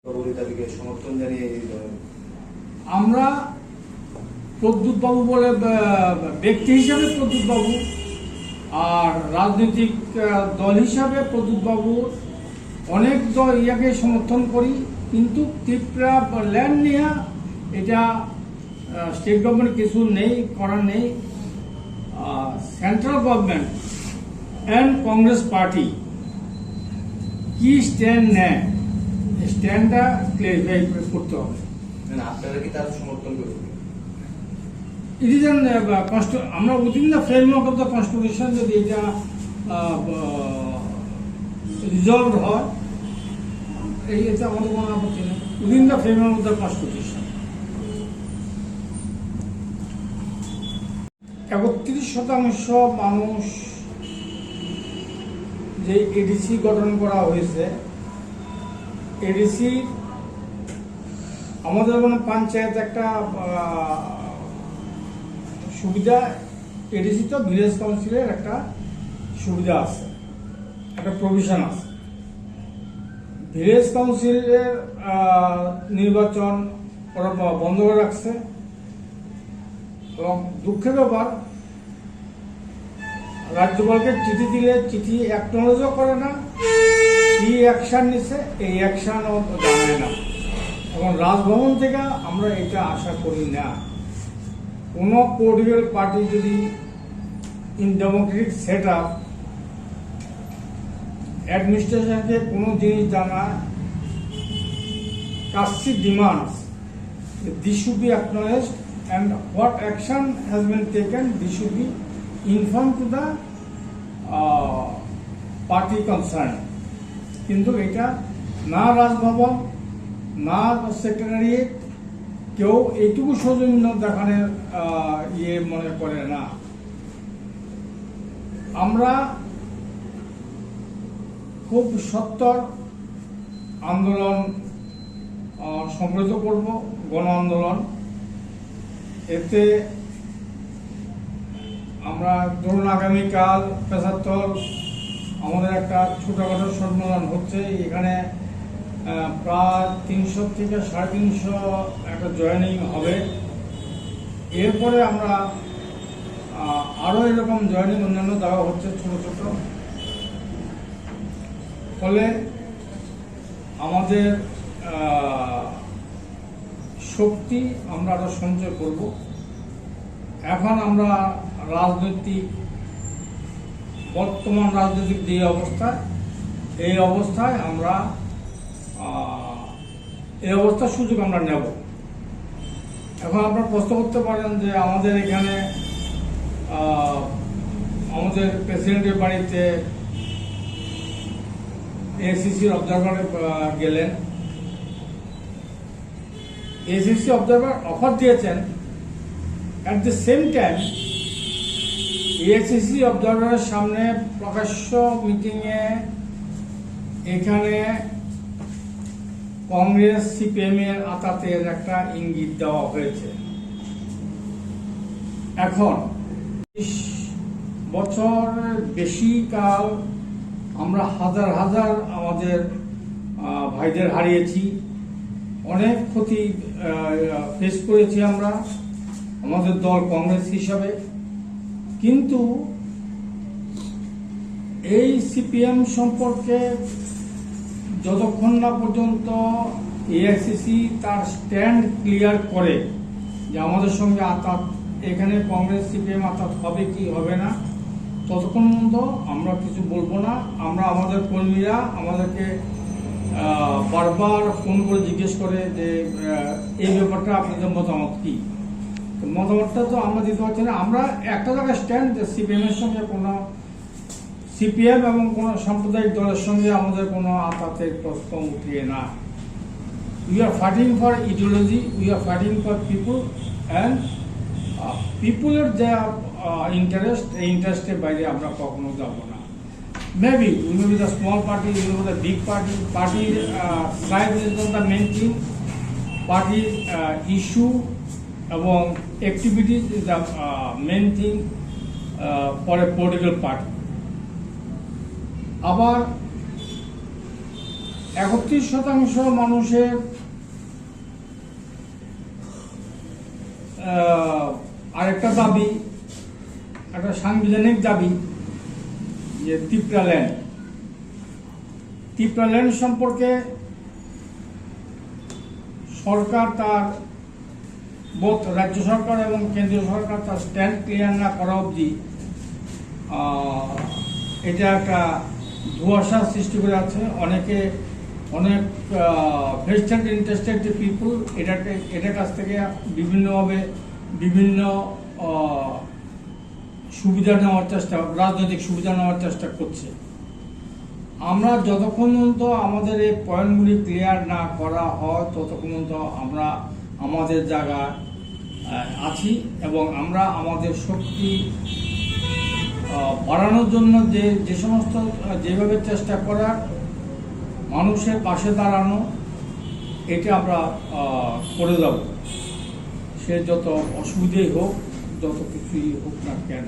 তাদেরকে সমর্থন জানিয়ে আমরা প্রদ্যুৎ বাবু বলে ব্যক্তি হিসাবে প্রদ্যুৎ বাবু আর রাজনৈতিক দল হিসাবে প্রদ্যুৎ বাবু অনেক ইয়াকে সমর্থন করি, কিন্তু ত্রিপুরা ল্যান্ড নিয়ে এটা স্টেট গভর্নমেন্ট কিছু নেই, করার নেই। Central government and Congress party কি স্ট্যান্ড নেয়, স্ট্যান্ডটা ক্লিয়ারিফাই করতে হবে। আপনারা কি তার সমর্থন করবেন? ইট ইজ আমরা within the framework of the constitution যদি এটা রিজলভ হয়, এতে আমাদের কোনো আপত্তি নেই। Within the framework of the constitution 31% মানুষ যে এডিসি গঠন করা হয়েছে, এডিসি আমাদের কোনো পঞ্চায়েত একটা সুবিধা, এডিসি তো ভিলেজ কাউন্সিলের একটা সুবিধা আছে, একটা প্রভিশন আছে। ভিলেজ কাউন্সিলের নির্বাচন ওরা বন্ধ করে রাখছে এবং দুঃখের ব্যাপার, রাজ্যপালকে চিঠি দিলে চিঠি অ্যাকনোলেজও করে না, কি অ্যাকশন নিছে এই অ্যাকশনও জানায় না। এখন রাজভবন থেকে আমরা এটা আশা করি না। কোনো পলিটিক্যাল পার্টি যদি ইন ডেমোক্রেটিক সেট আপ অ্যাডমিনিস্ট্রেশনকে কোনো জিনিস জানায়, costly demands this should be acknowledged and what action has been taken, this should be informed to the party concerned. কিন্তু এটা না রাজভবন না সেক্রেটারিয়েট কেউ এইটুকু সৌজন্য দেখানোর মনে করে না। আমরা খুব সত্তর আন্দোলন সংগঠিত করব, গণ আন্দোলন। এতে আমরা ধরুন আগামীকাল 75 আমাদের একটা ছোটখাটো সম্মেলন হচ্ছে, এখানে প্রায় 300 থেকে 350 একটা জয়েনিং হবে। এরপরে আমরা আরও এরকম জয়েনিং অন্যান্য দেওয়া হচ্ছে ছোট ছোট। ফলে আমাদের শক্তি আমরা আরো সঞ্চয় করব। এখন আমরা বর্তমান রাজনৈতিক যে অবস্থা, এই অবস্থায় আমরা এই অবস্থার সুযোগ আমরা নেব। এখন আপনারা প্রশ্ন করতে পারেন যে আমাদের এখানে আমাদের প্রেসিডেন্টের বাড়িতে এসিসির অবজারভারে গেলেন, এসিসি অবজারভার অফার দিয়েছেন, at the same time ACC অবজারভারের সামনে প্রকাশ্য মিটিংয়ে এখানে কংগ্রেস সিপিএম এর আতাতের একটা ইঙ্গিত দেওয়া হয়েছে। এখন 20 বছর বেশি কাল আমরা হাজার হাজার আমাদের ভাইদের হারিয়েছি, অনেক ক্ষতি ফেস করেছি আমরা আমাদের দল কংগ্রেস হিসাবে। কিন্তু এই সিপিএম সম্পর্কে যতক্ষণ না পর্যন্ত এআইসিসি তার স্ট্যান্ড ক্লিয়ার করে যে আমাদের সঙ্গে আতাত, এখানে কংগ্রেস সিপিএম আতাত হবে কি হবে না, ততক্ষণ পর্যন্ত আমরা কিছু বলবো না। আমরা আমাদের কর্মীরা আমাদেরকে বারবার ফোন করে জিজ্ঞেস করে যে এই ব্যাপারটা আপনাদের মতামত কি। মতামতটা তো আমরা দিতে পারছি না। আমরা একটা জায়গায় স্ট্যান্ড, যে সিপিএম এর সঙ্গে কোনো সিপিএম এবং কোনো সাম্প্রদায়িক দলের সঙ্গে আমাদের কোনো আতাতের প্রশ্ন উঠিয়ে না। We are fighting for ideology, we are fighting for people, and পিপুলের যে ইন্টারেস্ট, এই ইন্টারেস্টের বাইরে আমরা কখনো যাব না। Maybe we may be the small party, we may be the big party. Party size is not the main thing. Party issue এবং activities is the main thing for a political party. আবার 31% মানুষের আরেকটা দাবি, একটা সাংবিধানিক দাবি যে Tipra land সম্পর্কে সরকার তার বোধ রাজ্য সরকার এবং কেন্দ্রীয় সরকার তার স্ট্যান্ড ক্লিয়ার না করা অবধি এটা একটা ধোঁয়াশা সৃষ্টি করে আছে। অনেক ভেস্টেড ইন্টারেস্টেড পিপুল এটার কাছ থেকে বিভিন্নভাবে বিভিন্ন সুবিধা নেওয়ার চেষ্টা, রাজনৈতিক সুবিধা নেওয়ার চেষ্টা করছে। আমরা যতক্ষণ পর্যন্ত আমাদের এই পয়েন্টগুলি ক্লিয়ার না করা হয় ততক্ষণ পর্যন্ত আমরা আমাদের জায়গায় আছি এবং আমরা আমাদের শক্তি বাড়ানোর জন্য যে সমস্ত যেভাবে চেষ্টা করার মানুষের পাশে দাঁড়ানো, এটা আমরা করে যাব। সে যত অসুবিধেই হোক, যত কিছুই হোক না কেন।